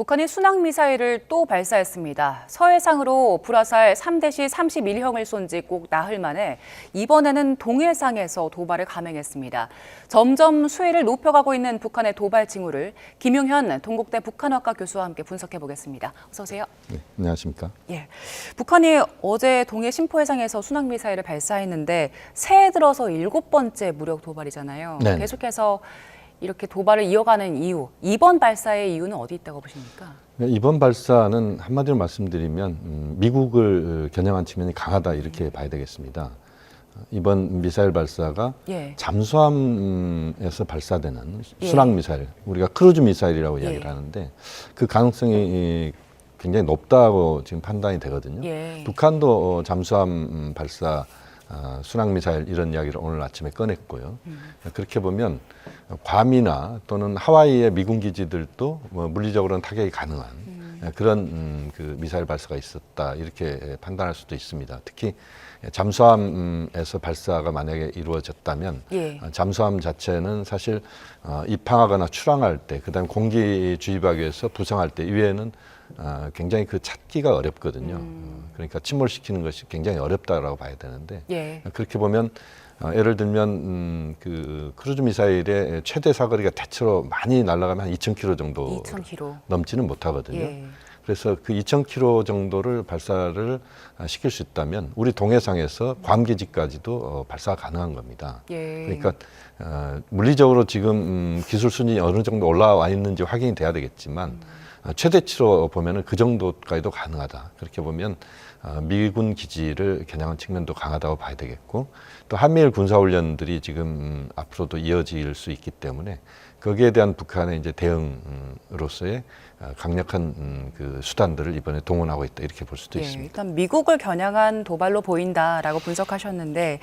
북한이 순항미사일을 또 발사했습니다. 서해상으로 불화살 3대시 31형을 쏜 지 꼭 나흘 만에 이번에는 동해상에서 도발을 감행했습니다. 점점 수위를 높여가고 있는 북한의 도발 징후를 김용현 동국대 북한학과 교수와 함께 분석해 보겠습니다. 어서 오세요. 네, 안녕하십니까? 예, 북한이 어제 동해 심포해상에서 순항미사일을 발사했는데 새해 들어서 7번째 무력 도발이잖아요. 네. 계속해서 이렇게 도발을 이어가는 이유, 이번 발사의 이유는 어디 있다고 보십니까? 이번 발사는 한마디로 말씀드리면 미국을 겨냥한 측면이 강하다 이렇게 봐야 되겠습니다. 이번 미사일 발사가 잠수함에서 발사되는 순항 미사일, 우리가 크루즈 미사일이라고 이야기를 하는데 그 가능성이 굉장히 높다고 지금 판단이 되거든요. 북한도 잠수함 발사 순항 미사일 이런 이야기를 오늘 아침에 꺼냈고요. 그렇게 보면 괌이나 또는 하와이의 미군 기지들도 물리적으로는 타격이 가능한 그런 그 미사일 발사가 있었다 이렇게 판단할 수도 있습니다. 특히 잠수함에서 발사가 만약에 이루어졌다면 잠수함 자체는 사실 입항하거나 출항할 때, 그다음에 공기 주입하기 위해서 부상할 때 이외에는 굉장히 그 찾기가 어렵거든요. 그러니까 침몰시키는 것이 굉장히 어렵다라고 봐야 되는데 그렇게 보면 예를 들면 그 크루즈 미사일의 최대 사거리가 대체로 많이 날아가면 한 2,000km 정도 넘지는 못하거든요. 그래서 그 2,000km 정도를 발사를 시킬 수 있다면 우리 동해상에서 괌 기지까지도 발사가 가능한 겁니다. 그러니까 물리적으로 지금 기술 수준이 어느 정도 올라와 있는지 확인이 돼야 되겠지만 최대치로 보면은 그 정도까지도 가능하다. 그렇게 보면 미군 기지를 겨냥한 측면도 강하다고 봐야 되겠고, 또 한미일 군사훈련들이 지금 앞으로도 이어질 수 있기 때문에 거기에 대한 북한의 이제 대응으로서의 강력한 그 수단들을 이번에 동원하고 있다 이렇게 볼 수도 있습니다. 일단 미국을 겨냥한 도발로 보인다라고 분석하셨는데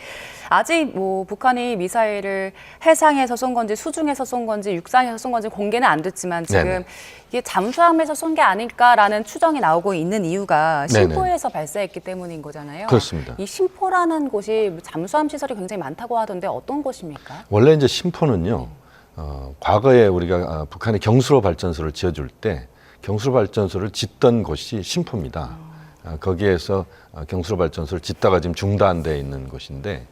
아직 뭐 북한이 미사일을 해상에서 쏜 건지 수중에서 쏜 건지 육상에서 쏜 건지 공개는 안 됐지만 지금 이게 잠수함에서 쏜 게 아닐까라는 추정이 나오고 있는 이유가 심포에서 발사했기 때문인 거잖아요. 그렇습니다. 이 심포라는 곳이 잠수함 시설이 굉장히 많다고 하던데 어떤 곳입니까? 원래 이제 심포는요. 과거에 우리가 북한이 경수로 발전소를 지어줄 때 경수로 발전소를 짓던 곳이 심포입니다. 거기에서 경수로 발전소를 짓다가 지금 중단돼 있는 곳인데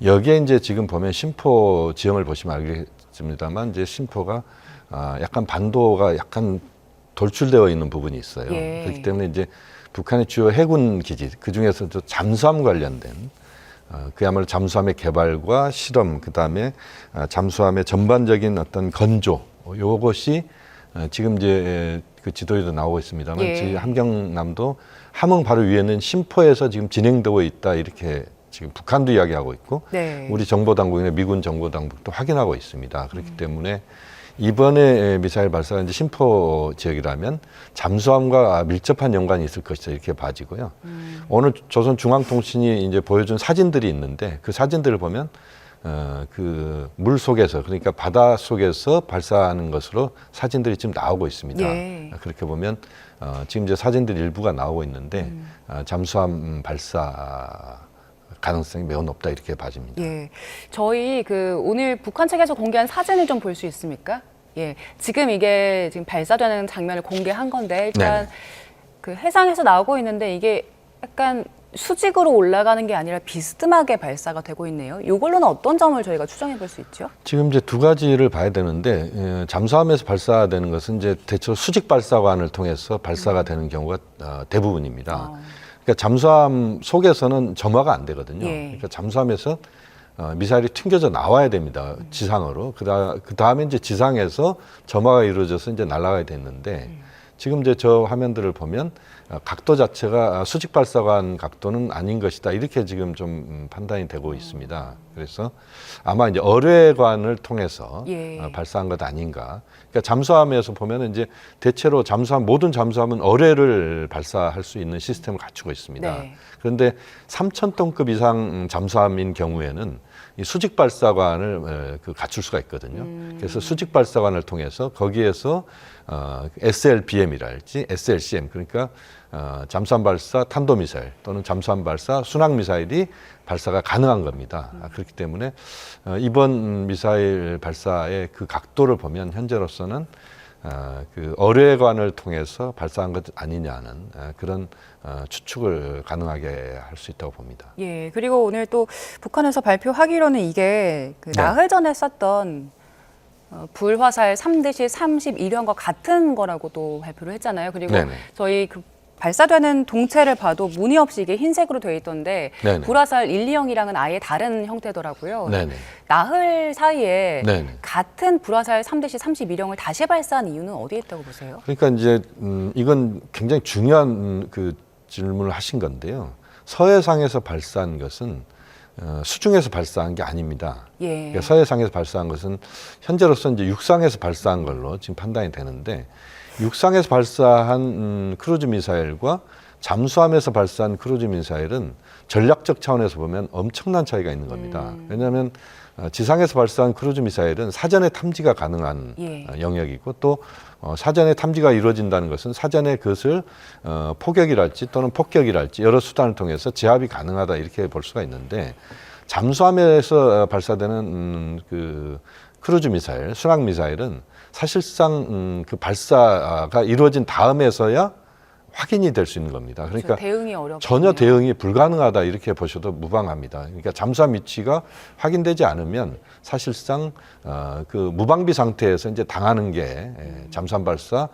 여기에 이제 지금 보면 심포 지형을 보시면 알겠습니다만 이제 심포가 약간 반도가 약간 돌출되어 있는 부분이 있어요. 그렇기 때문에 이제 북한의 주요 해군 기지 그 중에서도 잠수함 관련된 그야말로 잠수함의 개발과 실험, 그 다음에 잠수함의 전반적인 어떤 건조, 요것이 지금 이제 그 지도에도 나오고 있습니다만, 지금 함경남도 함흥 바로 위에는 심포에서 지금 진행되고 있다 이렇게 지금 북한도 이야기하고 있고, 우리 정보당국이나 미군 정보당국도 확인하고 있습니다. 그렇기 때문에 이번에 미사일 발사가 이제 심포 지역이라면 잠수함과 밀접한 연관이 있을 것이다 이렇게 봐지고요. 오늘 조선중앙통신이 이제 보여준 사진들이 있는데 그 사진들을 보면 그 물 속에서, 그러니까 바다 속에서 발사하는 것으로 사진들이 지금 나오고 있습니다. 그렇게 보면 지금 이제 사진들 일부가 나오고 있는데 잠수함 발사 가능성이 매우 높다 이렇게 봐집니다. 저희 오늘 북한 측에서 공개한 사진을 좀 볼 수 있습니까? 지금 이게 지금 발사되는 장면을 공개한 건데 일단 그 해상에서 나오고 있는데 이게 약간 수직으로 올라가는 게 아니라 비스듬하게 발사가 되고 있네요. 이걸로는 어떤 점을 저희가 추정해 볼 수 있죠? 지금 이제 두 가지를 봐야 되는데 잠수함에서 발사되는 것은 이제 대체로 수직 발사관을 통해서 발사가 되는 경우가 대부분입니다. 그러니까 잠수함 속에서는 점화가 안 되거든요. 그러니까 잠수함에서 미사일이 튕겨져 나와야 됩니다. 지상으로. 그 다음에 이제 지상에서 점화가 이루어져서 이제 날아가야 됐는데 지금 이제 저 화면들을 보면 각도 자체가 수직 발사관 각도는 아닌 것이다. 이렇게 지금 좀 판단이 되고 있습니다. 그래서 아마 이제 어뢰관을 통해서 발사한 것 아닌가. 그러니까 잠수함에서 보면은 이제 대체로 모든 잠수함은 어뢰를 발사할 수 있는 시스템을 갖추고 있습니다. 그런데 3,000톤급 이상 잠수함인 경우에는 이 수직 발사관을 갖출 수가 있거든요. 그래서 수직 발사관을 통해서 거기에서 SLBM이랄지 SLCM, 그러니까 잠수함 발사 탄도미사일 또는 잠수함 발사 순항미사일이 발사가 가능한 겁니다. 그렇기 때문에 이번 미사일 발사의 그 각도를 보면 현재로서는 그 어뢰관을 통해서 발사한 것 아니냐는 그런 추측을 가능하게 할 수 있다고 봅니다. 예, 그리고 오늘 또 북한에서 발표하기로는 이게 그 네. 나흘 전에 썼던 불화살 3대시 31형과 같은 거라고 또 발표를 했잖아요. 그리고 네네. 저희 그 발사되는 동체를 봐도 무늬 없이 이게 흰색으로 되어 있던데 네네. 불화살 1, 2형이랑은 아예 다른 형태더라고요. 네네. 나흘 사이에 네네. 같은 불화살 3대시 31형을 다시 발사한 이유는 어디에 있다고 보세요? 그러니까 이제 이건 굉장히 중요한 그 질문을 하신 건데요. 서해상에서 발사한 것은 수중에서 발사한 게 아닙니다. 예. 그러니까 서해상에서 발사한 것은 현재로서 이제 육상에서 발사한 걸로 지금 판단이 되는데, 육상에서 발사한 크루즈 미사일과 잠수함에서 발사한 크루즈 미사일은 전략적 차원에서 보면 엄청난 차이가 있는 겁니다. 왜냐하면 지상에서 발사한 크루즈 미사일은 사전에 탐지가 가능한 예. 영역이고, 또 사전에 탐지가 이루어진다는 것은 사전에 그것을 포격이랄지 또는 폭격이랄지 여러 수단을 통해서 제압이 가능하다, 이렇게 볼 수가 있는데, 잠수함에서 발사되는 그 크루즈 미사일, 순항 미사일은 사실상 그 발사가 이루어진 다음에서야 확인이 될 수 있는 겁니다. 그러니까 대응이 어렵군요. 전혀 대응이 불가능하다, 이렇게 보셔도 무방합니다. 그러니까 잠수함 위치가 확인되지 않으면 사실상 그 무방비 상태에서 이제 당하는 게 잠수함 발사,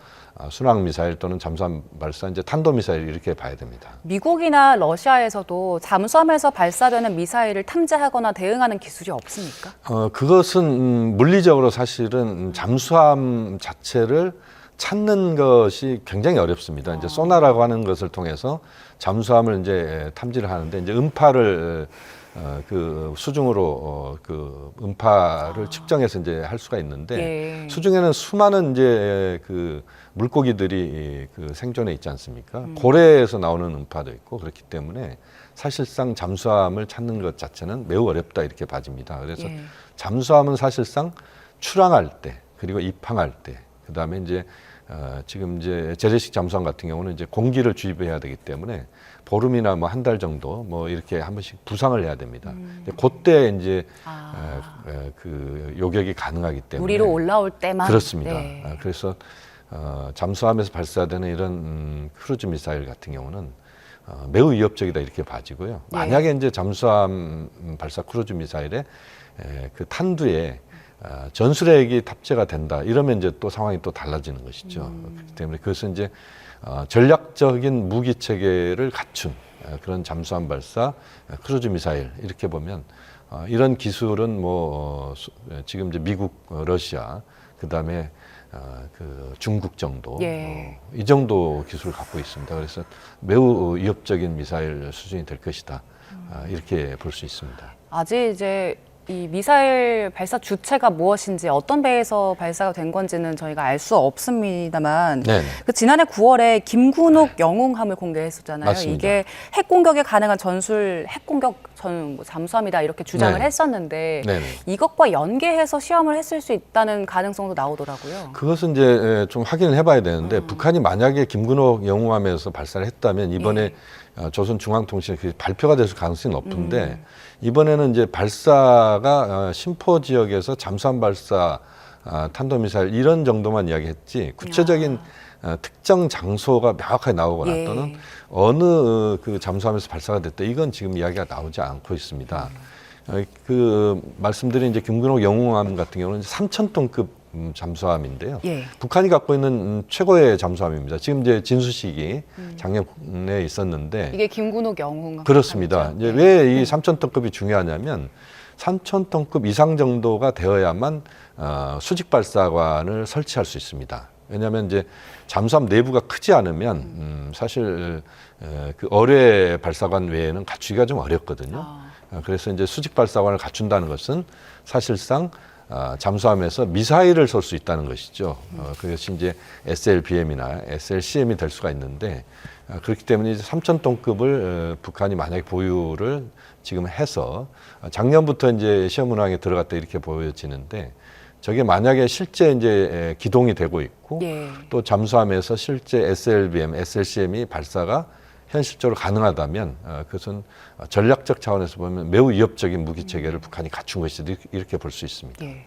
순항 미사일 또는 잠수함 발사, 이제 탄도 미사일, 이렇게 봐야 됩니다. 미국이나 러시아에서도 잠수함에서 발사되는 미사일을 탐지하거나 대응하는 기술이 없습니까? 그것은 물리적으로 사실은 잠수함 자체를 찾는 것이 굉장히 어렵습니다. 이제 소나라고 하는 것을 통해서 잠수함을 이제 탐지를 하는데, 이제 음파를 그 수중으로 그 음파를 측정해서 이제 할 수가 있는데, 예. 수중에는 수많은 이제 그 물고기들이 그 생존해 있지 않습니까? 고래에서 나오는 음파도 있고, 그렇기 때문에 사실상 잠수함을 찾는 것 자체는 매우 어렵다, 이렇게 봐집니다. 그래서 예. 잠수함은 사실상 출항할 때, 그리고 입항할 때, 그 다음에 이제 지금 이제 재래식 잠수함 같은 경우는 이제 공기를 주입해야 되기 때문에 보름이나 뭐 한 달 정도 뭐 이렇게 한 번씩 부상을 해야 됩니다. 그때 이제 그 요격이 가능하기 때문에 물 위로 올라올 때만. 그렇습니다. 네. 그래서 잠수함에서 발사되는 이런 크루즈 미사일 같은 경우는 매우 위협적이다, 이렇게 봐지고요. 네. 만약에 이제 잠수함 발사 크루즈 미사일에 그 탄두에 전술핵이 탑재가 된다, 이러면 이제 또 상황이 또 달라지는 것이죠. 그렇기 때문에 그것은 이제 전략적인 무기 체계를 갖춘 그런 잠수함 발사 크루즈 미사일, 이렇게 보면 이런 기술은 뭐 지금 이제 미국, 러시아, 그다음에 그 중국 정도, 예. 이 정도 기술을 갖고 있습니다. 그래서 매우 위협적인 미사일 수준이 될 것이다, 이렇게 볼 수 있습니다. 아직 이제 이 미사일 발사 주체가 무엇인지, 어떤 배에서 발사가 된 건지는 저희가 알 수 없습니다만, 네네. 그 지난해 9월에 김군옥 영웅함을 공개했었잖아요. 맞습니다. 이게 핵 공격에 가능한 전술 핵 공격 전 잠수함이다, 이렇게 주장을 네네. 했었는데, 네네. 이것과 연계해서 시험을 했을 수 있다는 가능성도 나오더라고요. 그것은 이제 좀 확인을 해봐야 되는데, 북한이 만약에 김근옥 영웅함에서 발사를 했다면 이번에 조선중앙통신에 그 발표가 될 가능성이 높은데, 이번에는 이제 발사가 심포 지역에서 잠수함 발사, 탄도미사일 이런 정도만 이야기했지, 구체적인 특정 장소가 명확하게 나오거나 예. 또는 어느 그 잠수함에서 발사가 됐다, 이건 지금 이야기가 나오지 않고 있습니다. 그 말씀드린 이제 김근옥 영웅함 같은 경우는 3,000톤급 잠수함인데요. 예. 북한이 갖고 있는 최고의 잠수함입니다. 지금 이제 진수식이 작년에 있었는데, 이게 김군옥 영웅함. 그렇습니다. 이제 왜 이 3,000톤급이 중요하냐면, 3,000톤급 이상 정도가 되어야만 수직 발사관을 설치할 수 있습니다. 왜냐하면 이제 잠수함 내부가 크지 않으면 사실 그 어뢰 발사관 외에는 갖추기가 좀 어렵거든요. 그래서 이제 수직 발사관을 갖춘다는 것은 사실상 잠수함에서 미사일을 쏠 수 있다는 것이죠. 그것이 이제 SLBM이나 SLCM이 될 수가 있는데, 그렇기 때문에 이제 3,000톤급을 북한이 만약에 보유를 지금 해서 작년부터 이제 시험 운항에 들어갔다, 이렇게 보여지는데, 저게 만약에 실제 이제 기동이 되고 있고, 예. 또 잠수함에서 실제 SLBM, SLCM이 발사가 현실적으로 가능하다면 그것은 전략적 차원에서 보면 매우 위협적인 무기 체계를 북한이 갖춘 것이다, 이렇게 볼 수 있습니다. 예.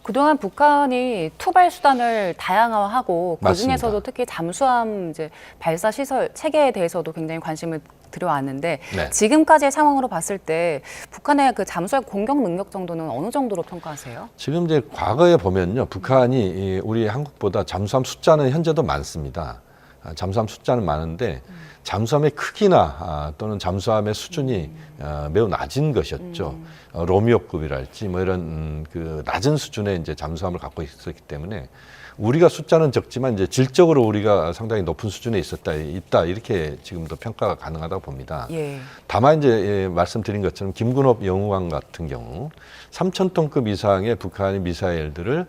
그동안 북한이 투발 수단을 다양화하고 그 맞습니다. 중에서도 특히 잠수함 이제 발사 시설 체계에 대해서도 굉장히 관심을 들여왔는데 네. 지금까지의 상황으로 봤을 때 북한의 그 잠수함 공격 능력 정도는 어느 정도로 평가하세요? 지금 이제 과거에 보면요, 북한이 우리 한국보다 잠수함 숫자는 현재도 많습니다. 잠수함 숫자는 많은데 잠수함의 크기나 또는 잠수함의 수준이 매우 낮은 것이었죠. 로미오급이랄지 뭐 이런 그 낮은 수준의 이제 잠수함을 갖고 있었기 때문에 우리가 숫자는 적지만 이제 질적으로 우리가 상당히 높은 수준에 있다 이렇게 지금도 평가가 가능하다고 봅니다. 예. 다만 이제 말씀드린 것처럼 김군호 영우함 같은 경우 3,000톤급 이상의 북한의 미사일들을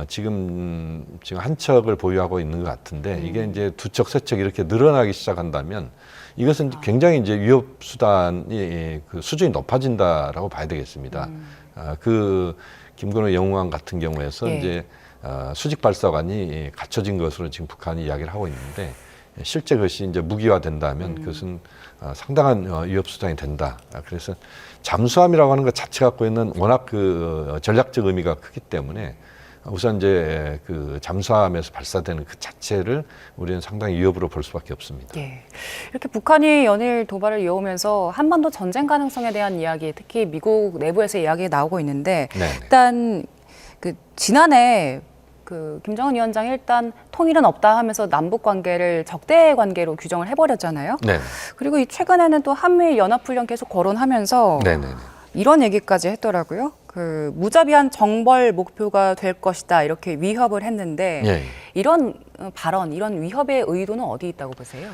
지금 한 척을 보유하고 있는 것 같은데 이게 이제 두 척, 세 척 이렇게 늘어나기 시작한다면 이것은 굉장히 이제 위협 수단이 그 수준이 높아진다라고 봐야 되겠습니다. 그 김건호 영우함 같은 경우에서 예. 이제 수직 발사관이 갖춰진 것으로 지금 북한이 이야기를 하고 있는데 실제 그것이 이제 무기화된다면 그것은 상당한 위협 수단이 된다. 그래서 잠수함이라고 하는 것 자체 갖고 있는 워낙 그 전략적 의미가 크기 때문에 우선 이제 그 잠수함에서 발사되는 그 자체를 우리는 상당히 위협으로 볼 수밖에 없습니다. 예. 이렇게 북한이 연일 도발을 이어오면서 한반도 전쟁 가능성에 대한 이야기, 특히 미국 내부에서 이야기 나오고 있는데 네네. 일단 그 지난해 그 김정은 위원장이 일단 통일은 없다 하면서 남북 관계를 적대 관계로 규정을 해버렸잖아요. 네. 그리고 이 최근에는 또 한미일 연합훈련 계속 거론하면서 네네. 이런 얘기까지 했더라고요. 그 무자비한 정벌 목표가 될 것이다 이렇게 위협을 했는데 예. 이런 발언, 이런 위협의 의도는 어디 있다고 보세요?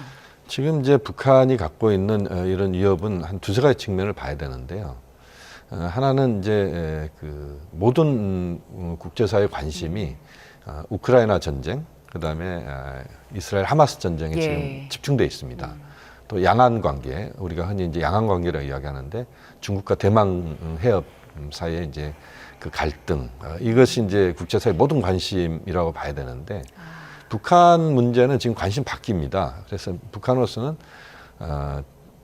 지금 이제 북한이 갖고 있는 이런 위협은 한 두세 가지 측면을 봐야 되는데요. 하나는 이제 그 모든 국제사회 관심이 우크라이나 전쟁, 그다음에 이스라엘 하마스 전쟁에 예. 지금 집중돼 있습니다. 또 양안 관계, 우리가 흔히 이제 양안 관계라고 이야기하는데 중국과 대만 해협 사이에 이제 그 갈등, 이것이 이제 국제사회 모든 관심이라고 봐야 되는데 북한 문제는 지금 관심 바뀝니다. 그래서 북한으로서는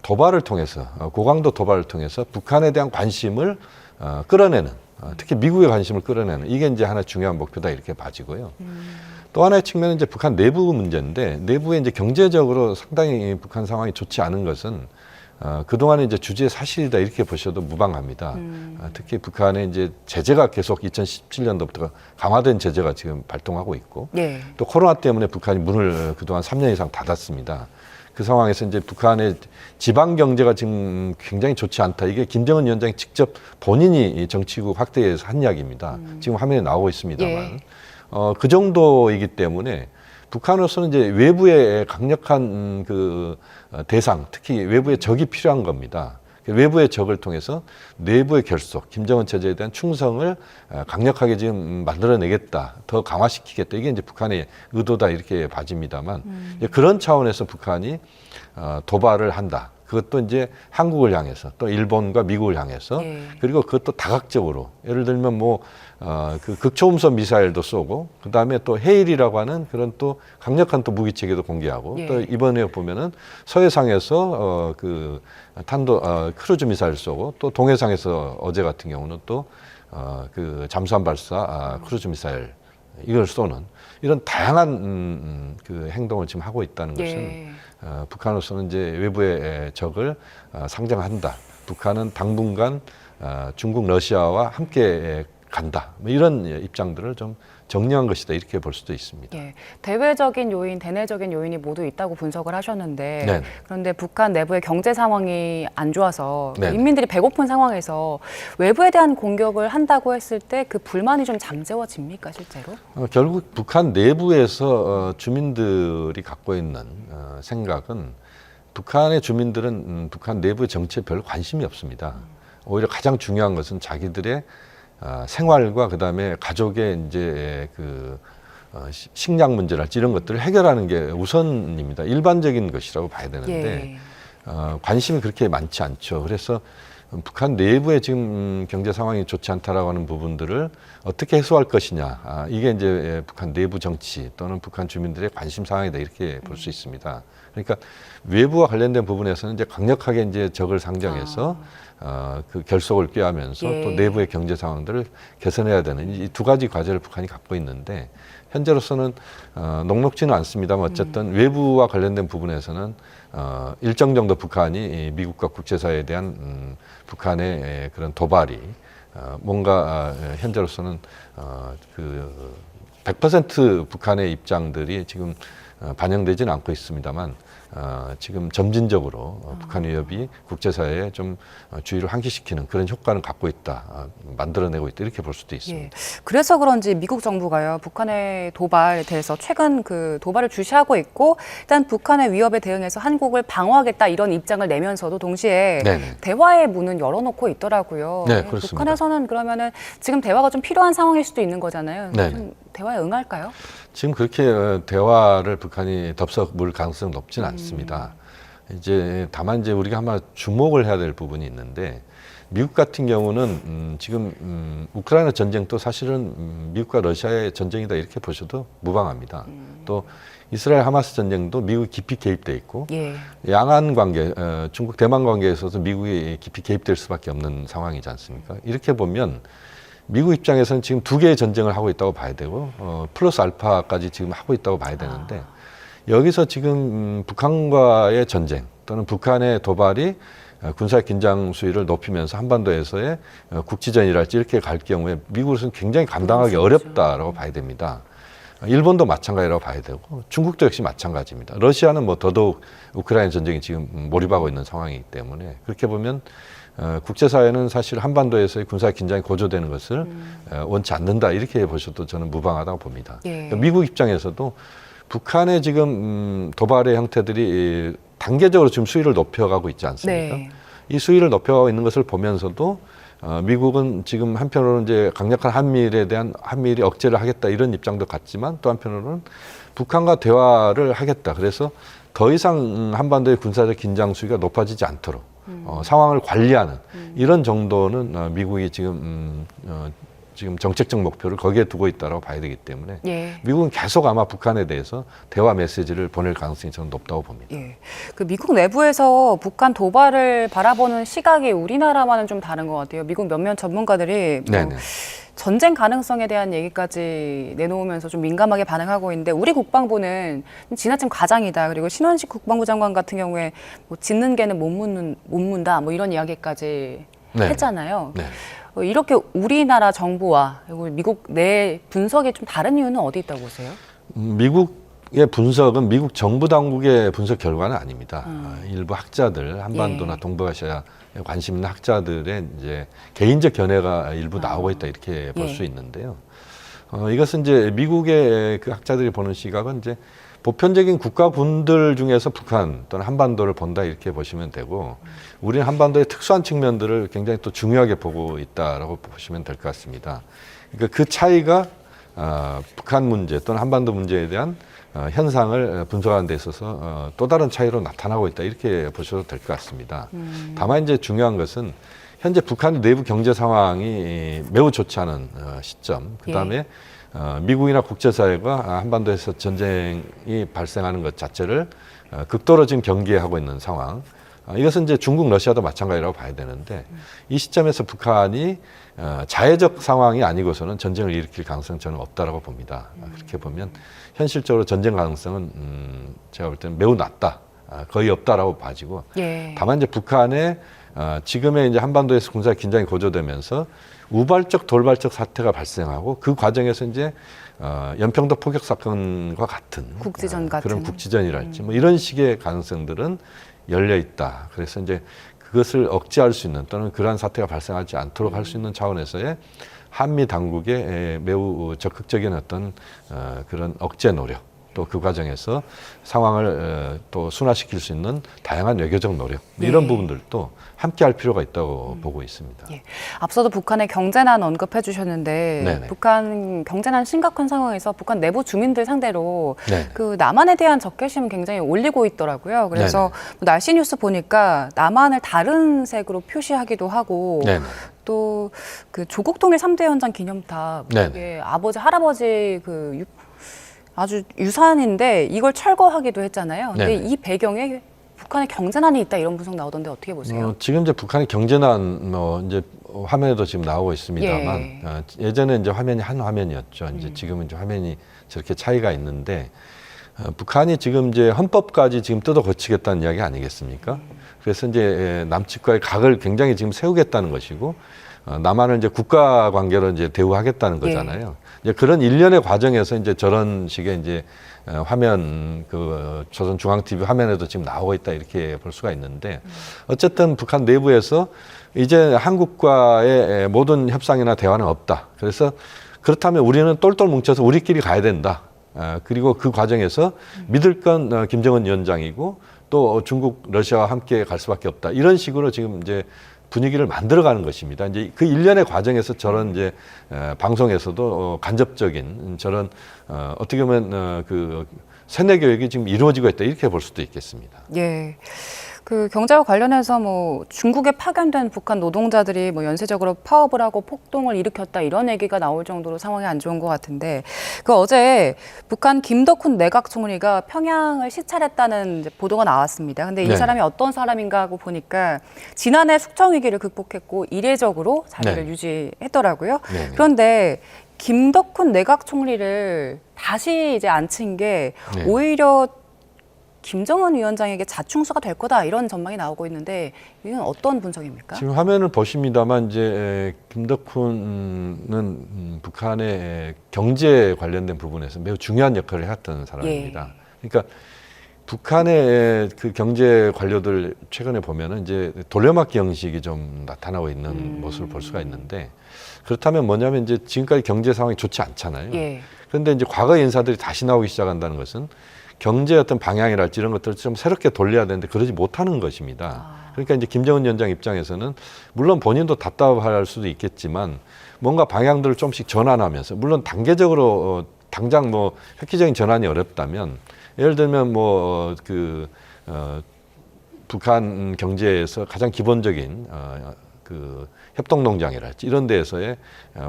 도발을 통해서 고강도 도발을 통해서 북한에 대한 관심을 끌어내는, 특히 미국의 관심을 끌어내는, 이게 이제 하나 중요한 목표다 이렇게 봐지고요. 또 하나의 측면은 이제 북한 내부 문제인데 내부에 이제 경제적으로 상당히 북한 상황이 좋지 않은 것은 그동안에 이제 주지의 사실이다 이렇게 보셔도 무방합니다. 특히 북한의 이제 제재가 계속 2017년도부터 강화된 제재가 지금 발동하고 있고 예. 또 코로나 때문에 북한이 문을 그동안 3년 이상 닫았습니다. 그 상황에서 이제 북한의 지방 경제가 지금 굉장히 좋지 않다. 이게 김정은 위원장이 직접 본인이 정치국 확대에 대해서 한 이야기입니다. 지금 화면에 나오고 있습니다만. 예. 그 정도이기 때문에 북한으로서는 이제 외부의 강력한 그 대상, 특히 외부의 적이 필요한 겁니다. 외부의 적을 통해서 내부의 결속, 김정은 체제에 대한 충성을 강력하게 지금 만들어내겠다, 더 강화시키겠다. 이게 이제 북한의 의도다 이렇게 봐집니다만 그런 차원에서 북한이 도발을 한다. 그것도 이제 한국을 향해서 또 일본과 미국을 향해서 그리고 그것도 다각적으로 예를 들면 뭐 그 극초음속 미사일도 쏘고 그 다음에 또 헤일이라고 하는 그런 또 강력한 또 무기 체계도 공개하고 또 이번에 보면은 서해상에서 그 탄도 크루즈 미사일 쏘고 또 동해상에서 어제 같은 경우는 또 그 잠수함 발사 크루즈 미사일 이걸 쏘는 이런 다양한 그 행동을 지금 하고 있다는 것은 북한으로서는 이제 외부의 적을 상정한다. 북한은 당분간 중국, 러시아와 함께 간다. 뭐 이런 입장들을 좀 정리한 것이다. 이렇게 볼 수도 있습니다. 예, 대외적인 요인, 대내적인 요인이 모두 있다고 분석을 하셨는데 네네. 그런데 북한 내부의 경제 상황이 안 좋아서 네네. 인민들이 배고픈 상황에서 외부에 대한 공격을 한다고 했을 때 그 불만이 좀 잠재워집니까 실제로? 결국 북한 내부에서 주민들이 갖고 있는 생각은 북한의 주민들은 북한 내부의 정치에 별 관심이 없습니다. 오히려 가장 중요한 것은 자기들의 생활과 그다음에 가족의 이제 그 식량 문제랄지 이런 것들을 해결하는 게 우선입니다. 일반적인 것이라고 봐야 되는데 관심이 그렇게 많지 않죠. 그래서 북한 내부에 지금 경제 상황이 좋지 않다라고 하는 부분들을 어떻게 해소할 것이냐, 이게 이제 북한 내부 정치 또는 북한 주민들의 관심 사항이다 이렇게 볼 수 있습니다. 그러니까 외부와 관련된 부분에서는 이제 강력하게 이제 적을 상정해서 그 결속을 꾀하면서 또 내부의 경제 상황들을 개선해야 되는 이 두 가지 과제를 북한이 갖고 있는데 현재로서는 녹록지는 않습니다만 어쨌든 외부와 관련된 부분에서는 일정 정도 북한이 미국과 국제사회에 대한 북한의 그런 도발이 뭔가 현재로서는 그 100% 북한의 입장들이 지금 반영되지는 않고 있습니다만 지금 점진적으로 북한 위협이 국제사회에 좀 주의를 환기시키는 그런 효과는 갖고 있다, 만들어내고 있다 이렇게 볼 수도 있습니다. 예. 그래서 그런지 미국 정부가요 북한의 도발에 대해서 최근 그 도발을 주시하고 있고 일단 북한의 위협에 대응해서 한국을 방어하겠다 이런 입장을 내면서도 동시에 네네. 대화의 문은 열어놓고 있더라고요. 네, 그렇습니다. 북한에서는 그러면은 지금 대화가 좀 필요한 상황일 수도 있는 거잖아요. 네네. 좀 대화에 응할까요? 지금 그렇게 대화를 북한이 덥석 물 가능성은 높지는 않습니다. 이제 다만 이제 우리가 아마 주목을 해야 될 부분이 있는데 미국 같은 경우는 지금 우크라이나 전쟁도 사실은 미국과 러시아의 전쟁이다 이렇게 보셔도 무방합니다. 또 이스라엘 하마스 전쟁도 미국이 깊이 개입돼 있고 양안 관계, 중국 대만 관계에 있어서 미국이 깊이 개입될 수밖에 없는 상황이지 않습니까? 이렇게 보면 미국 입장에서는 지금 두 개의 전쟁을 하고 있다고 봐야 되고 플러스 알파까지 지금 하고 있다고 봐야 되는데 여기서 지금 북한과의 전쟁 또는 북한의 도발이 군사 긴장 수위를 높이면서 한반도에서의 국지전이랄지 이렇게 갈 경우에 미국으로서는 굉장히 감당하기 어렵다라고 봐야 됩니다. 일본도 마찬가지라고 봐야 되고 중국도 역시 마찬가지입니다. 러시아는 뭐 더더욱 우크라이나 전쟁이 지금 몰입하고 있는 상황이기 때문에 그렇게 보면 국제사회는 사실 한반도에서의 군사 긴장이 고조되는 것을 원치 않는다 이렇게 보셔도 저는 무방하다고 봅니다. 그러니까 미국 입장에서도 북한의 지금 도발의 형태들이 단계적으로 지금 수위를 높여가고 있지 않습니까? 이 수위를 높여가고 있는 것을 보면서도 미국은 지금 한편으로는 이제 강력한 한미일이 억제를 하겠다 이런 입장도 같지만 또 한편으로는 북한과 대화를 하겠다. 그래서 더 이상 한반도의 군사적 긴장 수위가 높아지지 않도록 상황을 관리하는 이런 정도는 미국이 지금 정책적 목표를 거기에 두고 있다고 봐야 되기 때문에 미국은 계속 아마 북한에 대해서 대화 메시지를 보낼 가능성이 저는 높다고 봅니다. 그 미국 내부에서 북한 도발을 바라보는 시각이 우리나라와는 좀 다른 것 같아요. 미국 몇몇 전문가들이 전쟁 가능성에 대한 얘기까지 내놓으면서 좀 민감하게 반응하고 있는데 우리 국방부는 지나친 과장이다. 그리고 신원식 국방부 장관 같은 경우에 뭐 짖는 개는 못 문다. 뭐 이런 이야기까지 했잖아요. 이렇게 우리나라 정부와 그리고 미국 내 분석이 좀 다른 이유는 어디 있다고 보세요? 미국의 분석은 미국 정부 당국의 분석 결과는 아닙니다. 일부 학자들, 한반도나 동북아시아에 관심 있는 학자들의 이제 개인적 견해가 일부 나오고 있다 이렇게 볼 수 있는데요. 이것은 이제 미국의 그 학자들이 보는 시각은 이제 보편적인 국가군들 중에서 북한 또는 한반도를 본다 이렇게 보시면 되고 우리는 한반도의 특수한 측면들을 굉장히 또 중요하게 보고 있다라고 보시면 될 것 같습니다. 그러니까 그 차이가 북한 문제 또는 한반도 문제에 대한 현상을 분석하는 데 있어서 또 다른 차이로 나타나고 있다 이렇게 보셔도 될 것 같습니다. 다만 이제 중요한 것은 현재 북한의 내부 경제 상황이 매우 좋지 않은 시점, 그다음에 미국이나 국제사회가 한반도에서 전쟁이 발생하는 것 자체를 극도로 지금 경계하고 있는 상황. 이것은 이제 중국, 러시아도 마찬가지라고 봐야 되는데 이 시점에서 북한이 자해적 상황이 아니고서는 전쟁을 일으킬 가능성은 저는 없다라고 봅니다. 그렇게 보면 현실적으로 전쟁 가능성은 제가 볼 때는 매우 낮다, 거의 없다라고 봐지고 다만 이제 북한의 지금의 이제 한반도에서 군사 긴장이 고조되면서 우발적 돌발적 사태가 발생하고 그 과정에서 이제 연평도 포격 사건과 같은 국지전 같은 그런 국지전이랄지 뭐 이런 식의 가능성들은 열려 있다. 그래서 이제 그것을 억제할 수 있는 또는 그러한 사태가 발생하지 않도록 할 수 있는 차원에서의 한미 당국의 매우 적극적인 어떤 그런 억제 노력. 또 그 과정에서 상황을 또 순화시킬 수 있는 다양한 외교적 노력 이런 부분들도 함께 할 필요가 있다고 보고 있습니다. 앞서도 북한의 경제난 언급해 주셨는데 북한 경제난 심각한 상황에서 북한 내부 주민들 상대로 그 남한에 대한 적개심은 굉장히 올리고 있더라고요. 그래서 뭐 날씨 뉴스 보니까 남한을 다른 색으로 표시하기도 하고 또 그 조국 통일 3대 현장 기념탑 이게 아버지 할아버지 아주 유산인데 이걸 철거하기도 했잖아요. 근데 이 배경에 북한의 경제난이 있다 이런 분석 나오던데 어떻게 보세요? 지금 이제 북한의 경제난 이제 화면에도 지금 나오고 있습니다만 예전에 이제 화면이 한 화면이었죠. 이제 지금은 이제 화면이 저렇게 차이가 있는데 북한이 지금 이제 헌법까지 지금 뜯어 고치겠다는 이야기 아니겠습니까? 그래서 이제 남측과의 각을 굉장히 지금 세우겠다는 것이고 남한을 이제 국가 관계로 이제 대우하겠다는 거잖아요. 이제 그런 일련의 과정에서 이제 저런 식의 이제 화면 그 조선중앙TV 화면에도 지금 나오고 있다 이렇게 볼 수가 있는데 어쨌든 북한 내부에서 이제 한국과의 모든 협상이나 대화는 없다. 그래서 그렇다면 우리는 똘똘 뭉쳐서 우리끼리 가야 된다. 그리고 그 과정에서 믿을 건 김정은 위원장이고 또 중국, 러시아와 함께 갈 수밖에 없다. 이런 식으로 지금 이제 분위기를 만들어가는 것입니다. 이제 그 일련의 과정에서 저런 이제 방송에서도 간접적인 저런 어떻게 보면 그 세뇌 교육이 지금 이루어지고 있다 이렇게 볼 수도 있겠습니다. 예. 그 경제와 관련해서 뭐 중국에 파견된 북한 노동자들이 뭐 연쇄적으로 파업을 하고 폭동을 일으켰다 이런 얘기가 나올 정도로 상황이 안 좋은 것 같은데 그 어제 북한 김덕훈 내각 총리가 평양을 시찰했다는 이제 보도가 나왔습니다. 근데 이 사람이 어떤 사람인가 하고 보니까 지난해 숙청 위기를 극복했고 이례적으로 자리를 유지했더라고요. 그런데 김덕훈 내각 총리를 다시 이제 앉힌 게 오히려 김정은 위원장에게 자충수가 될 거다 이런 전망이 나오고 있는데 이건 어떤 분석입니까? 지금 화면을 보십니다만 이제 김덕훈은 북한의 경제 관련된 부분에서 매우 중요한 역할을 해왔던 사람입니다. 그러니까 북한의 그 경제 관료들 최근에 보면은 이제 돌려막기 형식이 좀 나타나고 있는 모습을 볼 수가 있는데 그렇다면 뭐냐면 이제 지금까지 경제 상황이 좋지 않잖아요. 그런데 이제 과거 인사들이 다시 나오기 시작한다는 것은 경제 어떤 방향이랄지 이런 것들을 좀 새롭게 돌려야 되는데 그러지 못하는 것입니다. 그러니까 이제 김정은 위원장 입장에서는 물론 본인도 답답할 수도 있겠지만 뭔가 방향들을 좀씩 전환하면서 물론 단계적으로 당장 뭐 획기적인 전환이 어렵다면 예를 들면 뭐 북한 경제에서 가장 기본적인 그 협동농장이랄지 이런 데에서의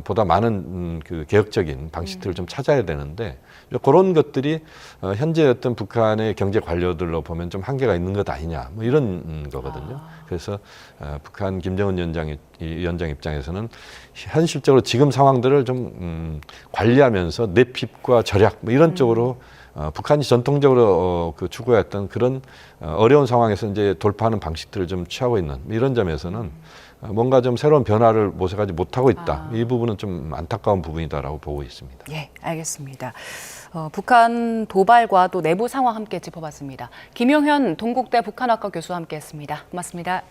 보다 많은 그 개혁적인 방식들을 좀 찾아야 되는데 그런 것들이 현재 어떤 북한의 경제 관료들로 보면 좀 한계가 있는 것 아니냐 뭐 이런 거거든요. 그래서 북한 김정은 위원장 입장에서는 현실적으로 지금 상황들을 좀 관리하면서 내핍과 절약 뭐 이런 쪽으로 북한이 전통적으로 그 추구했던 그런 어려운 상황에서 이제 돌파하는 방식들을 좀 취하고 있는 이런 점에서는 뭔가 좀 새로운 변화를 모색하지 못하고 있다. 이 부분은 좀 안타까운 부분이다라고 보고 있습니다. 예, 알겠습니다. 북한 도발과 또 내부 상황 함께 짚어봤습니다. 김용현 동국대 북한학과 교수와 함께했습니다. 고맙습니다.